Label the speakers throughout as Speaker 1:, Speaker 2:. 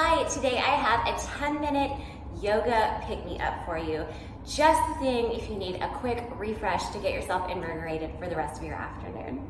Speaker 1: Hi, today I have a 10-minute yoga pick-me-up for you. Just the thing if you need a quick refresh to get yourself invigorated for the rest of your afternoon.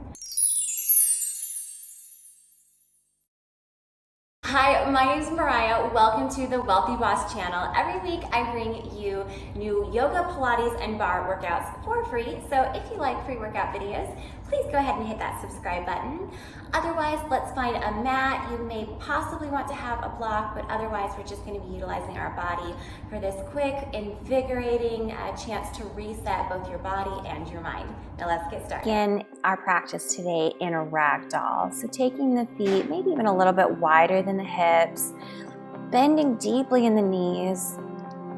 Speaker 1: Hi, my name is Mariah. Welcome to the Wellthy Boss channel. Every week I bring you new yoga, Pilates, and barre workouts for free. So if you like free workout videos, please go ahead and hit that subscribe button. Otherwise, let's find a mat. You may possibly want to have a block, but otherwise we're just going to be utilizing our body for this quick, invigorating chance to reset both your body and your mind. Now let's get started.
Speaker 2: Begin our practice today in a ragdoll. So taking the feet maybe even a little bit wider than the hips, bending deeply in the knees,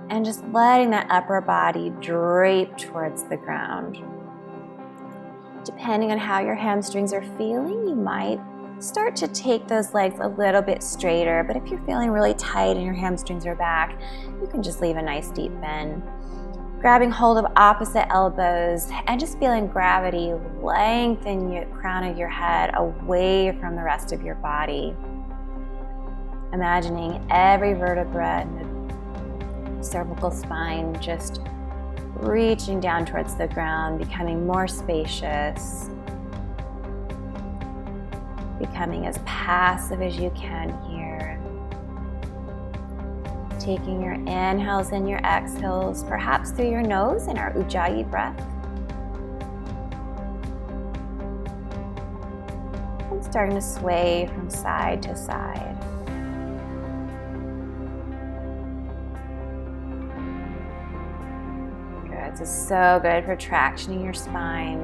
Speaker 2: and just letting that upper body drape towards the ground. Depending on how your hamstrings are feeling, you might start to take those legs a little bit straighter, but if you're feeling really tight and your hamstrings are back, you can just leave a nice deep bend. Grabbing hold of opposite elbows and just feeling gravity lengthen the crown of your head away from the rest of your body. Imagining every vertebra in the cervical spine just reaching down towards the ground, becoming more spacious, becoming as passive as you can here. Taking your inhales and your exhales, perhaps through your nose in our Ujjayi breath. And starting to sway from side to side. This is so good for tractioning your spine.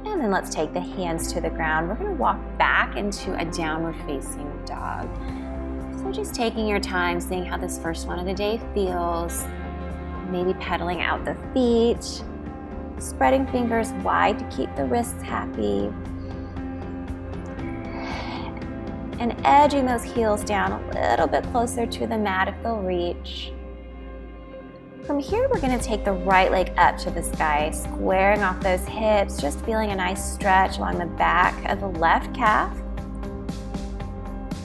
Speaker 2: And then let's take the hands to the ground. We're going to walk back into a downward facing dog. So just taking your time, seeing how this first one of the day feels. Maybe pedaling out the feet. Spreading fingers wide to keep the wrists happy. And edging those heels down a little bit closer to the mat if they'll reach. From here, we're going to take the right leg up to the sky, squaring off those hips, just feeling a nice stretch along the back of the left calf.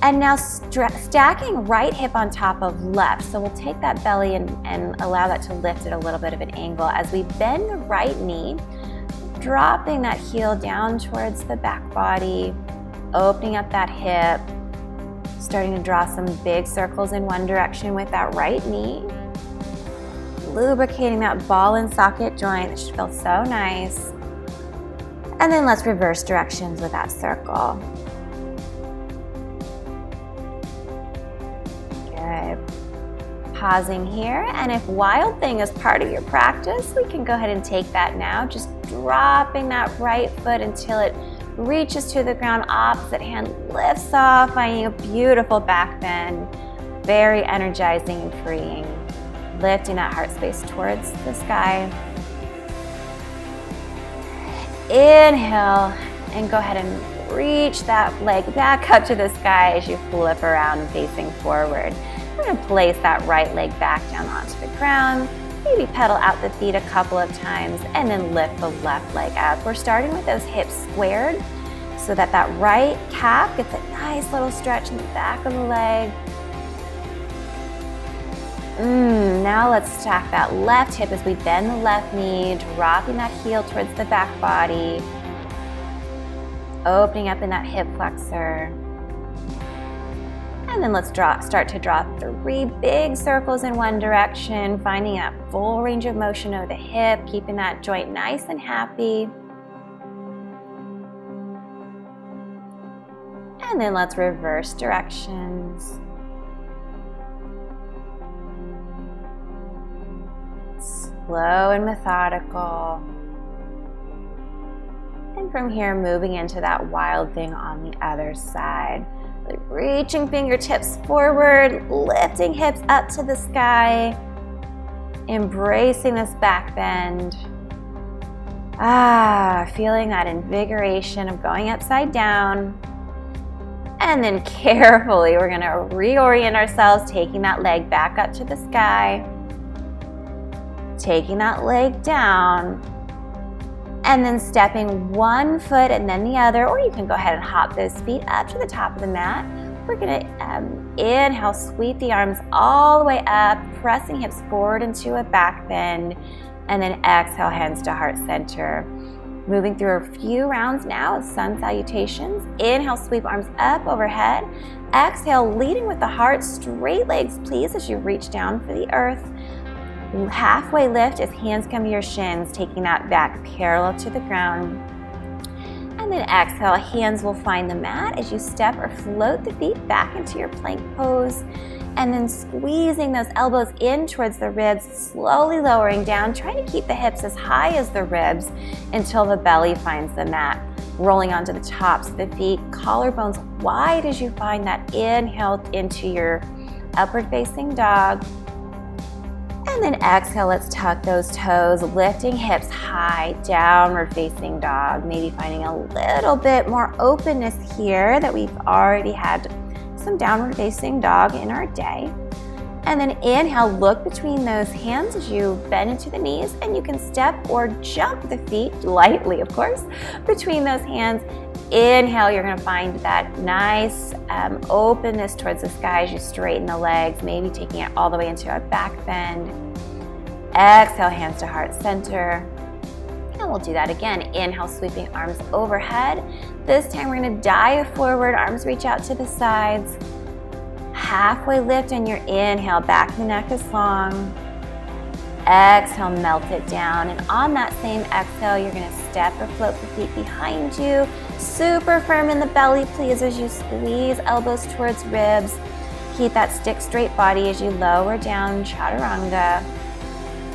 Speaker 2: And now stacking right hip on top of left. So we'll take that belly and allow that to lift at a little bit of an angle as we bend the right knee, dropping that heel down towards the back body, opening up that hip, starting to draw some big circles in one direction with that right knee. Lubricating that ball and socket joint. It should feel so nice. And then let's reverse directions with that circle. Good. Pausing here, and if Wild Thing is part of your practice, we can go ahead and take that now. Just dropping that right foot until it reaches to the ground. Opposite hand lifts off, finding a beautiful back bend. Very energizing and freeing. Lifting that heart space towards the sky. Inhale, and go ahead and reach that leg back up to the sky as you flip around and facing forward. We're going to place that right leg back down onto the ground. Maybe pedal out the feet a couple of times and then lift the left leg up. We're starting with those hips squared so that that right calf gets a nice little stretch in the back of the leg. Now let's stack that left hip as we bend the left knee, dropping that heel towards the back body, opening up in that hip flexor. And then let's start to draw 3 big circles in one direction, finding that full range of motion of the hip, keeping that joint nice and happy. And then let's reverse directions. Slow and methodical. And from here, moving into that Wild Thing on the other side. Like reaching fingertips forward, lifting hips up to the sky, embracing this back bend. Feeling that invigoration of going upside down. And then carefully, we're gonna reorient ourselves, taking that leg back up to the sky. Taking that leg down, and then stepping one foot and then the other, or you can go ahead and hop those feet up to the top of the mat, We're gonna inhale, sweep the arms all the way up, pressing hips forward into a back bend, and then exhale, hands to heart center. Moving through a few rounds now of sun salutations. Inhale, sweep arms up overhead. Exhale, leading with the heart, straight legs please as you reach down for the earth. Halfway lift as hands come to your shins, taking that back parallel to the ground. And then exhale, hands will find the mat as you step or float the feet back into your plank pose. And then squeezing those elbows in towards the ribs, slowly lowering down, trying to keep the hips as high as the ribs until the belly finds the mat. Rolling onto the tops of the feet, collarbones wide as you find that inhale into your upward facing dog. And then exhale, let's tuck those toes, lifting hips high, downward facing dog. Maybe finding a little bit more openness here that we've already had some downward facing dog in our day. And then inhale, look between those hands as you bend into the knees, and you can step or jump the feet lightly, of course, between those hands. Inhale, you're gonna find that nice openness towards the sky as you straighten the legs, maybe taking it all the way into a back bend. Exhale, hands to heart center. And we'll do that again. Inhale, sweeping arms overhead. This time we're gonna dive forward, arms reach out to the sides. Halfway lift on your inhale, back the neck is long. Exhale, melt it down. And on that same exhale, you're gonna step or float the feet behind you. Super firm in the belly, please, as you squeeze elbows towards ribs. Keep that stick straight body as you lower down, chaturanga.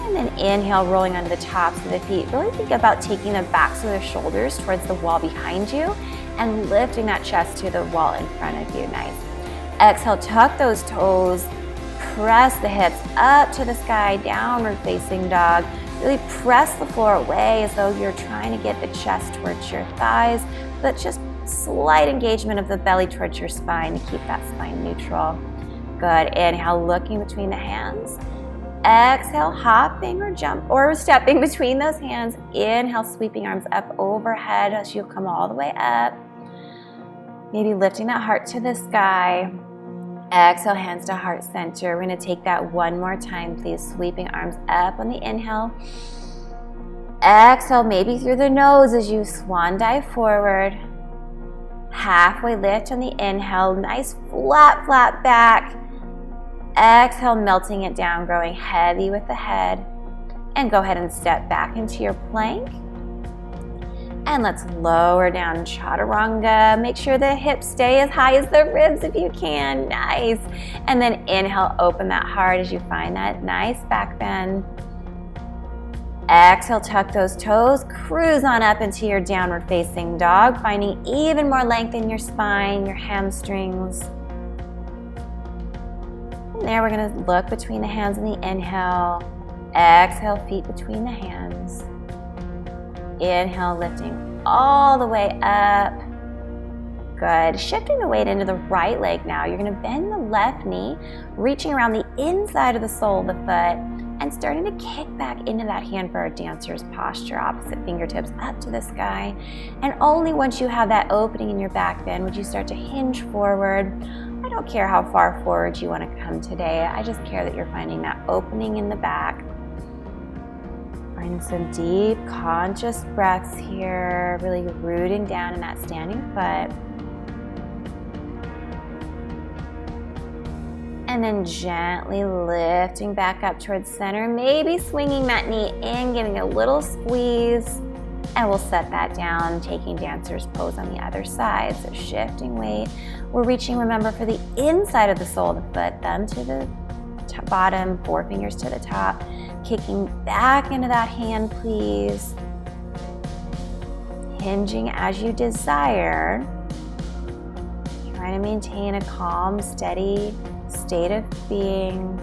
Speaker 2: And then inhale, rolling onto the tops of the feet. Really think about taking the backs of the shoulders towards the wall behind you and lifting that chest to the wall in front of you. Nice. Exhale, tuck those toes. Press the hips up to the sky, downward facing dog. Really press the floor away as though you're trying to get the chest towards your thighs, but just slight engagement of the belly towards your spine to keep that spine neutral. Good. Inhale, looking between the hands. Exhale, hopping or jump or stepping between those hands. Inhale, sweeping arms up overhead as you come all the way up. Maybe lifting that heart to the sky. Exhale, hands to heart center. We're going to take that one more time, please. Sweeping arms up on the inhale. Exhale, maybe through the nose as you swan dive forward. Halfway lift on the inhale. Nice flat, flat back. Exhale, melting it down, growing heavy with the head. And go ahead and step back into your plank. And let's lower down chaturanga. Make sure the hips stay as high as the ribs if you can. Nice. And then inhale, open that heart as you find that nice back bend. Exhale, tuck those toes. Cruise on up into your downward facing dog, finding even more length in your spine, your hamstrings. And there we're going to look between the hands in the inhale. Exhale, feet between the hands. Inhale, lifting all the way up. Good. Shifting the weight into the right leg now. You're going to bend the left knee, reaching around the inside of the sole of the foot and starting to kick back into that hand for our dancer's posture. Opposite fingertips up to the sky. And only once you have that opening in your back bend would you start to hinge forward. I don't care how far forward you want to come today. I just care that you're finding that opening in the back. Find some deep, conscious breaths here, really rooting down in that standing foot. And then gently lifting back up towards center, maybe swinging that knee in, giving a little squeeze. And we'll set that down, taking dancer's pose on the other side. So shifting weight. We're reaching, remember, for the inside of the sole of the foot, thumb to the bottom, forefingers to the top. Kicking back into that hand, please. Hinging as you desire. Trying to maintain a calm, steady state of being.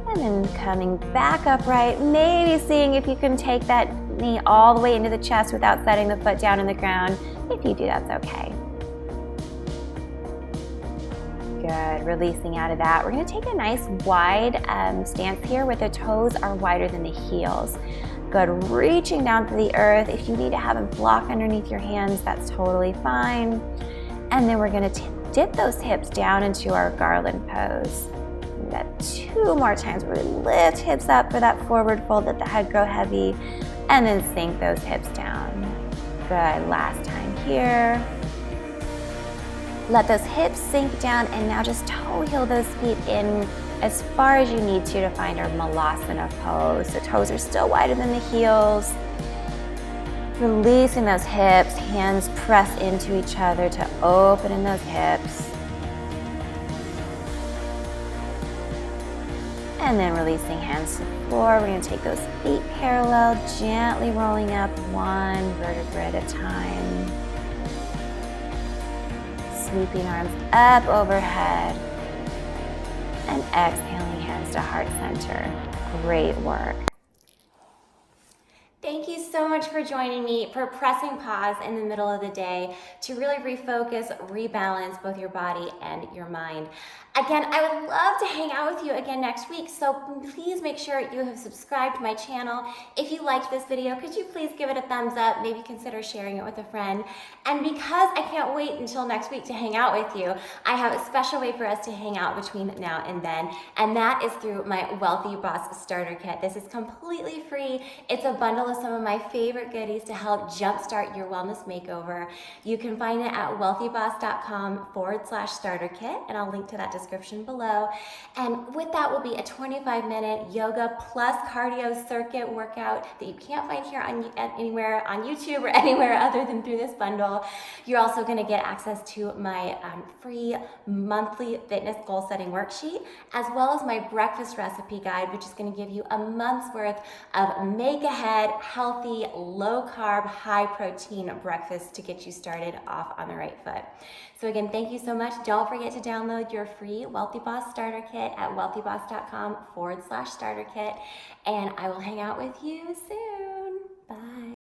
Speaker 2: And then coming back upright, maybe seeing if you can take that knee all the way into the chest without setting the foot down in the ground. If you do, that's okay. Good, releasing out of that. We're gonna take a nice wide stance here where the toes are wider than the heels. Good, reaching down to the earth. If you need to have a block underneath your hands, that's totally fine. And then we're gonna dip those hips down into our garland pose. Do that 2 more times. We're gonna lift hips up for that forward fold, let the head grow heavy, and then sink those hips down. Good, last time here. Let those hips sink down, and now just toe heel those feet in as far as you need to find our Malasana pose. The toes are still wider than the heels. Releasing those hips, hands press into each other to open in those hips. And then releasing hands to the floor. We're gonna take those feet parallel, gently rolling up 1 vertebra at a time. Sweeping arms up overhead. And exhaling hands to heart center. Great work.
Speaker 1: Thank you so much for joining me, for pressing pause in the middle of the day to really refocus, rebalance both your body and your mind. Again, I would love to hang out with you again next week, so please make sure you have subscribed to my channel. If you liked this video, could you please give it a thumbs up, maybe consider sharing it with a friend. And because I can't wait until next week to hang out with you, I have a special way for us to hang out between now and then, and that is through my Wellthy Boss Starter Kit. This is completely free. It's a bundle of some of my favorite goodies to help jumpstart your wellness makeover. You can find it at wellthyboss.com/starter kit, and I'll link to that description below. And with that will be a 25-minute yoga plus cardio circuit workout that you can't find here anywhere on YouTube or anywhere other than through this bundle. You're also going to get access to my free monthly fitness goal setting worksheet, as well as my breakfast recipe guide, which is going to give you a month's worth of make ahead, healthy, low carb, high protein breakfast to get you started off on the right foot. So again, thank you so much. Don't forget to download your free Wellthy Boss Starter Kit at wellthyboss.com/starter kit, and I will hang out with you soon. Bye.